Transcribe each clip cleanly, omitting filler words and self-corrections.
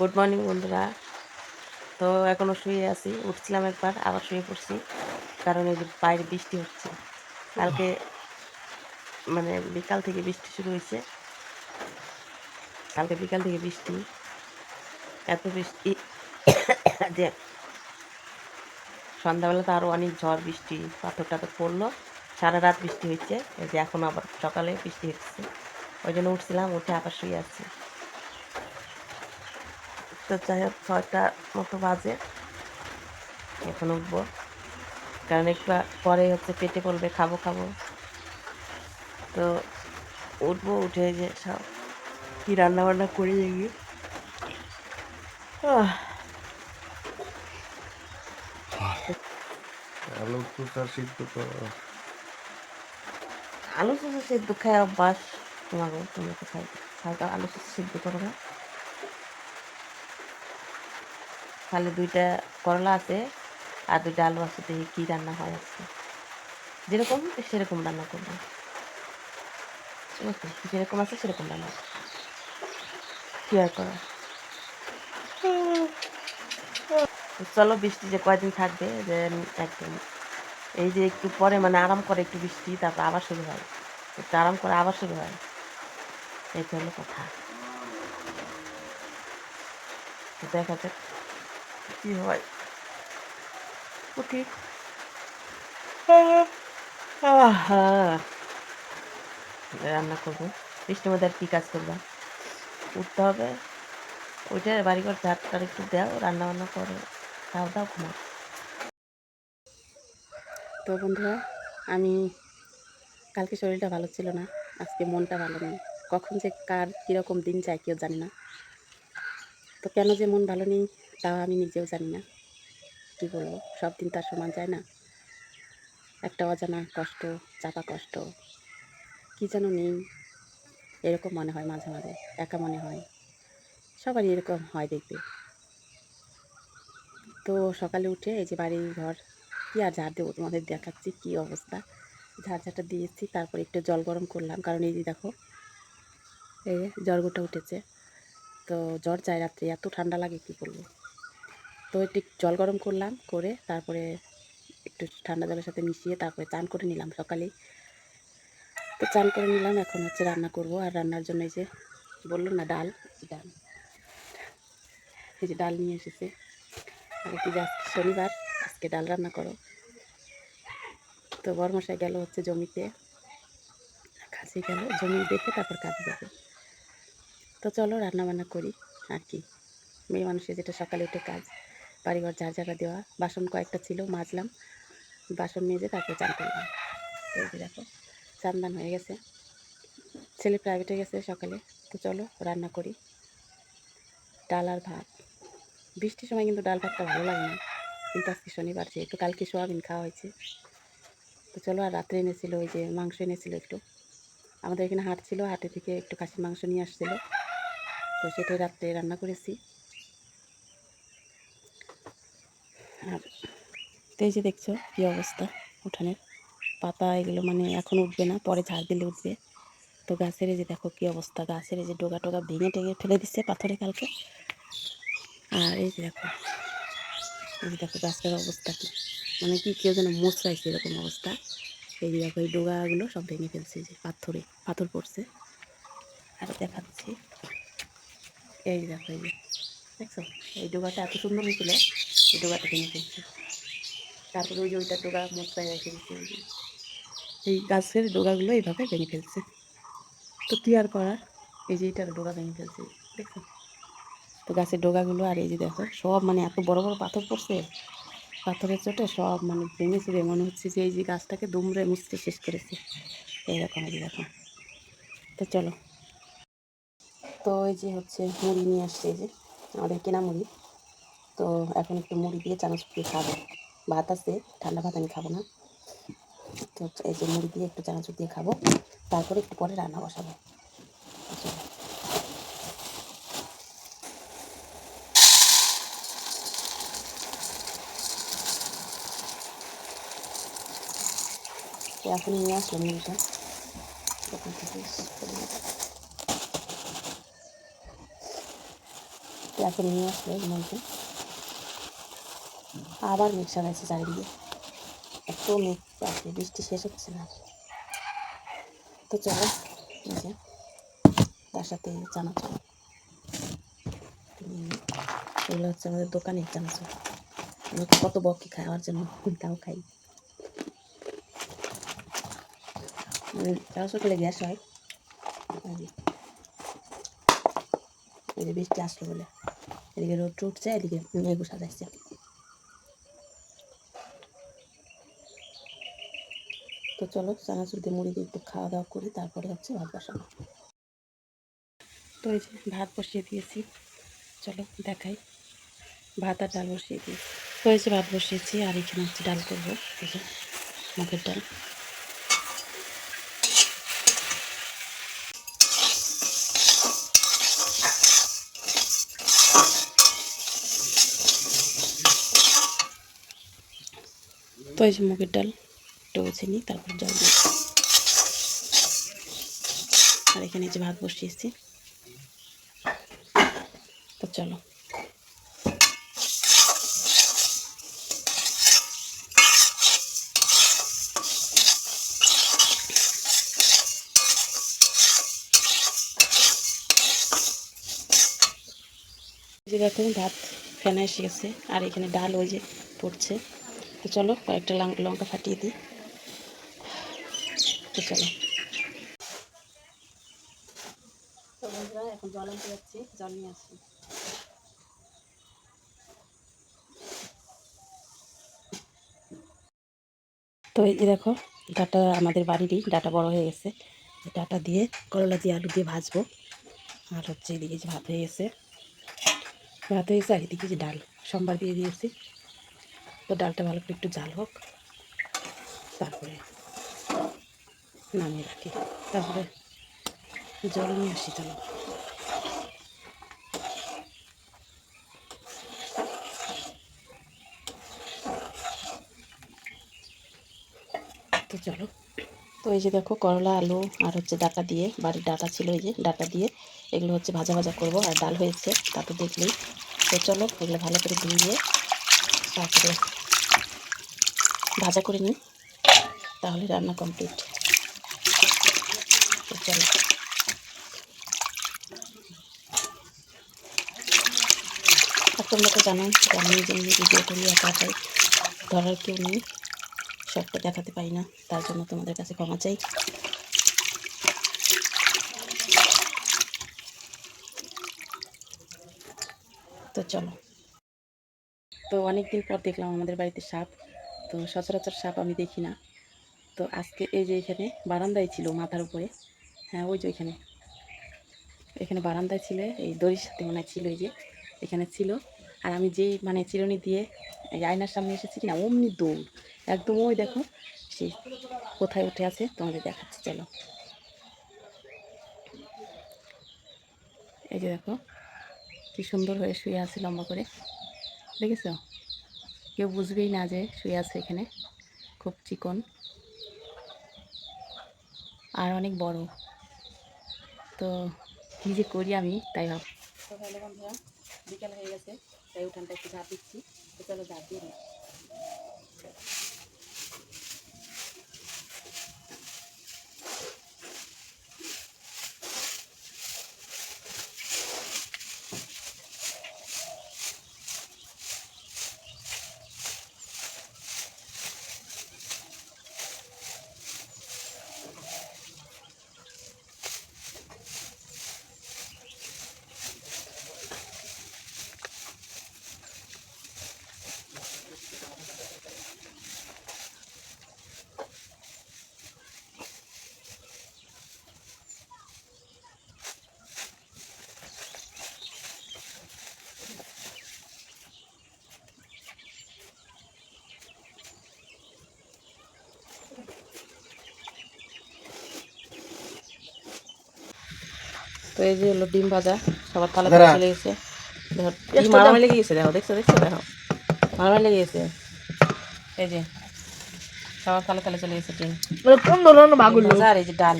Good morning বন্ধুরা। তো এখনও শুয়ে আছি, উঠছিলাম একবার আবার শুয়ে পড়ছি, কারণ এই যে বাইরে বৃষ্টি হচ্ছে। কালকে মানে বিকাল থেকে বৃষ্টি শুরু হয়েছে, কালকে বিকাল থেকে বৃষ্টি, এত বৃষ্টি যে সন্ধ্যাবেলা তো আরও অনেক ঝড় বৃষ্টি, পাথর টাথর পড়লো, সারা রাত বৃষ্টি হচ্ছে। এই যে এখন আবার সকালে বৃষ্টি হচ্ছে, ওই জন্য উঠছিলাম, উঠে আবার শুয়ে আছি। তো যাই হোক 6টা মতো বাজে, এখন উঠবো, কারণ একটু পরে হচ্ছে পেটে পড়বে, খাবো খাবো। তো উঠবো, উঠে যে সব কি রান্না বান্না করে দেখি। আলু চোষা সিদ্ধ করো। আলু চোষা সিদ্ধ খাই অভ্যাস তোমাকে, তুমি তো খাই খাই তো আলু চোষা সিদ্ধ করো না? তাহলে 2টা করলা আছে আর 2টা আলু আছে, দেখি কী রান্না হয় আজকে। যেরকম সেরকম রান্না করবো, ঠিক আছে? যেরকম আছে সেরকম রান্না কি আর করা। চলো, বৃষ্টি যে কয়দিন থাকবে, যে একদম এই যে একটু পরে মানে আরাম করে একটু বৃষ্টি, তারপর আবার শুরু হয়, একটু আরাম করে আবার শুরু হয়, এইটা হলো কথা। তো দেখা যাক কী হয়। ওকে। রান্না করবো, বৃষ্টির মধ্যে আর কী কাজ করবা? উঠতে হবে, উঠে বাড়িঘর ঝাড় টাড় একটু দাও, রান্না বান্না করো, খাওয়া দাও, ঘুমাও। তো বন্ধুরা, আমি কালকে শরীরটা ভালো ছিল না, আজকে মনটা ভালো নেই। কখন যে কার কীরকম দিন যায় কেউ জানি না। তো কেন যে মন ভালো নেই তাও আমি নিজেও জানি না, কী বলবো। সব দিন তার সমান যায় না, একটা অজানা কষ্ট, চাপা কষ্ট, কী যেন নেই, এরকম মনে হয় মাঝে মাঝে, একা মনে হয়। সবারই এরকম হয় দেখবে। তো সকালে উঠে এই যে বাড়ি ঘর কি আর ঝাড় দেবো, তোমাদের দেখাচ্ছি কী অবস্থা। ঝাড়টা দিয়েছি, তারপর একটু জল গরম করলাম, কারণ এই যে দেখো এই যে জ্বরগুটা উঠেছে। তো জ্বর যায় রাত্রে, এত ঠান্ডা লাগে কী বলবো। তো একটু জল গরম করলাম, করে তারপরে একটু ঠান্ডা জলের সাথে মিশিয়ে তারপরে চান করে নিলাম সকালেই। তো চান করে নিলাম, এখন হচ্ছে রান্না করব। আর রান্নার জন্য এই যে বললো না ডাল, ডাল এই যে ডাল নিয়ে এসেছে। আর কি যে আজকে শনিবার, আজকে ডাল রান্না করো। তো বরমশাই গেল হচ্ছে জমিতে, কাজে গেল, জমি দেখে তারপর কাজে যাবে। তো চলো রান্না বান্না করি আর কি। মেয়ে মানুষের যেটা সকালে উঠে কাজ, বাড়িঘর ঝাড় ঝাড়া দেওয়া, বাসন কয়েকটা ছিল মাজলাম, বাসন মেজে তারপর চান করলাম। তো এই যে দেখো চান দান হয়ে গেছে, ছেলে প্রাইভেটে গেছে সকালে। তো চলো রান্না করি ডাল আর ভাত। বৃষ্টির সময় কিন্তু ডাল ভাতটা ভালো লাগে না, কিন্তু আজকে শনিবার যেহেতু, কালকে সোয়াবিন খাওয়া হয়েছে। তো চলো, আর রাত্রে এনেছিল ওই যে মাংস এনেছিল একটু, আমাদের এখানে হাট ছিল, হাটে থেকে একটু খাসির মাংস নিয়ে আসছিলো, তো সেটাই রাত্রে রান্না করেছি। আর তো এই যে দেখছো কী অবস্থা উঠানের পাতা, এগুলো মানে এখন উঠবে না, পরে ঝাড় দিলে উঠবে। তো গাছের এই যে দেখো কী অবস্থা, গাছের এই যে ডোগা টোগা ভেঙে টেঙে ফেলে দিচ্ছে পাথরে কালকে। আর এই যে দেখো, এই যে দেখো গাছটার অবস্থা কী, মানে কি কেউ যেন মোচড়াইছে এরকম অবস্থা। এই যে দেখো এই ডোগাগুলো সব ভেঙে ফেলছে, যে পাথরে পাথর পড়ছে। আরও দেখাচ্ছি, এই যে দেখো, এই যে দেখছো এই ডোগাটা এত সুন্দর হয়েছিল, এই ডোগাটা ভেঙে ফেলছে। তারপরে ওই যে ওইটা ডোগা মোচড়াই রেখে দিচ্ছে, এই গাছের ডোগাগুলো এইভাবে ভেঙে ফেলছে। তো কী আর করার, এই যে এইটার ডোগা ভেঙে ফেলছে, দেখছো তো গাছের ডোগাগুলো। আর এই যে দেখো সব মানে এত বড় বড় পাথর পড়ছে, পাথরের চোটে সব মানে ভেঙে চুরে, মনে হচ্ছে যে এই যে গাছটাকে দুমড়ে মুচড়ে শেষ করেছে এইরকম। এই যে দেখো। তো চলো, তো এই যে হচ্ছে মুড়ি নিয়ে আসছে, এই যে আমাদের কেনা মুড়ি। তো এখন একটু মুড়ি দিয়ে চানাচুর দিয়ে খাবো, ভাত আছে, ঠান্ডা ভাত আমি খাবো না। তো এই যে মুড়ি দিয়ে একটু চানাচুর দিয়ে খাবো, তারপরে একটু পরে রান্না বসাবো। তো এখন নিয়ে আসলো মুড়িটা দোকান থেকে। তো এখন নিয়ে আসলে মধ্যে আবার মেঘ সাজাইছে চারিদিকে, এত মেঘ আছে, বৃষ্টি শেষ হচ্ছে না। তো চলো, এই যে তার সাথে চানাচুর এগুলো হচ্ছে আমাদের দোকানের চানাচুর। আমি কত বকি খাওয়ার জন্য তাও খাই। চানাচুর খেলে গ্যাস হয়। এই যে বৃষ্টি আসলো বলে এদিকে রোদ উঠছে, এদিকে মেঘও সাজাইছে। তো চলো চানাচুর দিয়ে মুড়ি দিয়ে একটু খাওয়া দাওয়া করি, তারপরে হচ্ছে ভাত বসানো। তো এই যে ভাত বসিয়ে দিয়েছি, চলো দেখাই। ভাত আর ডাল বসিয়ে দিয়েছি। তো এই যে ভাত বসিয়েছি, আর এখানে হচ্ছে ডাল করবো, এই যে মুগের ডাল। তো এই যে মুগের ডাল একটু বেছে নিই, তারপর জল দিই। আর এখানে যে ভাত বসিয়েছি। তো চলো, যে দেখো ভাত ফেনা এসে গেছে, আর এখানে ডাল ওই যে পড়ছে। তো চলো কয়েকটা লঙ্কা ফাটিয়ে দিই। তো চলো, তো বন্ধুরা এখন জল আনতে যাচ্ছি, জল নিয়ে আসছি। তো এই যে দেখো ডাটা আমাদের বাড়িরই ডাটা বড় হয়ে গেছে, ডাটা দিয়ে করলা দিয়ে আলু দিয়ে ভাজবো। আর হচ্ছে এদিকে যে ভাত হয়ে গেছে, আর এদিকে যে ডাল সোমবার দিয়ে দিয়েছি। তো ডালটা ভালো করে একটু জাল হোক, তারপরে নামিয়ে রাখি। তারপরে জল নিয়ে আসি, চলো। তো চলো, তো এই যে দেখো করলা আলু আর হচ্ছে ডাটা দিয়ে, বাড়ির ডাটা ছিল এই যে ডাটা দিয়ে, এগুলো হচ্ছে ভাজা ভাজা করবো। আর ডাল হয়েছে তা তো দেখলেই। তো চলো এগুলো ভালো করে ধুয়ে তারপরে ভাজা করে নিই, তাহলে রান্না কমপ্লিট। তো চলো, আর তোমরা তো জানো যে আমি নিজে নিজে ভিডিও করি, একা একাই, ধরার কেউ নেই, সবটা দেখাতে পারি না, তার জন্য তোমাদের কাছে ক্ষমা চাই। তো চলো, তো অনেক দিন পর দেখলাম আমাদের বাড়িতে সাপ। তো সচরাচর সাপ আমি দেখি না। তো আজকে এই যে এখানে বারান্দায় ছিল মাথার উপরে, হ্যাঁ ওই যে এখানে এখানে বারান্দায় ছিল, এই দড়ির সাথে মনে ছিল, এই যে এখানে ছিল। আর আমি যেই মানে চিরুনি দিয়ে এই আয়নার সামনে এসেছি কিনা, অমনি দৌড়, একদম ওই দেখো সেই কোথায় উঠে আছে তোমাদের দেখাচ্ছি, চলো। এই যে দেখো কি সুন্দর হয়ে শুয়ে আছে লম্বা করে, দেখেছো? কেউ বুঝবেই না যে শুয়ে আছে এখানে, খুব চিকন আর অনেক বড়। তো কী যে করি আমি তাই ভাব। তো ভালো বন্ধুরা, বিকাল হয়ে গেছে, তাই উঠানটা একটু ঝাঁপ দিচ্ছি। তো চলো ঝাঁপ দিয়ে নিই। তো এই যে হলো ডিম ভাজা, সবার তালা তালা চলে গেছে। দেখো কি মারামারি লেগে গেছে, দেখো দেখছো দেখছো দেখো মারামারি লেগে গেছে। এই যে সবার তালা তালা চলে গেছে ডিম। কোন ধরনের বাগুলো? ভাজা আর এই যে ডাল।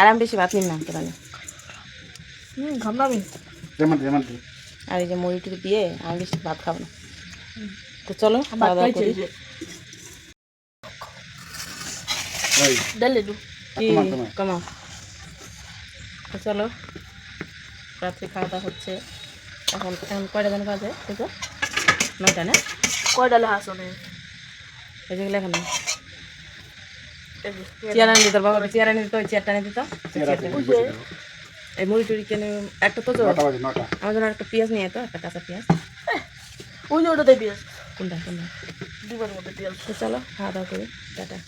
আর আমি বেশি ভাত নিন না কেন, ঘামলামি। আর এই যে মুড়ি টুড়ি দিয়ে আমি বেশি ভাত খাবো না। তো চলো খাওয়া দাওয়া করি। কি কমাও। তো চলো রাত্রে খাওয়া দাওয়া হচ্ছে। এখন এখন কয়টা যেন বাজে দেখো, 9টা না? কয়টা লেখা শোনে এই যেগুলো এখন চেয়ার আনি দিত, বাবা চেয়ার আনি দিত, ওই চেয়ারটা আনি দিত। এই মুড়ি টুড়ি কিনে একটা তো আমার জন্য একটা পেঁয়াজ নিয়ে তো, একটা কাঁচা পেঁয়াজ। ওই যে ওটাতে পেঁয়াজ কোনটা কোনটা? দুবার মধ্যে পেঁয়াজ। তো চলো খাওয়া দাওয়া করি, টাটা।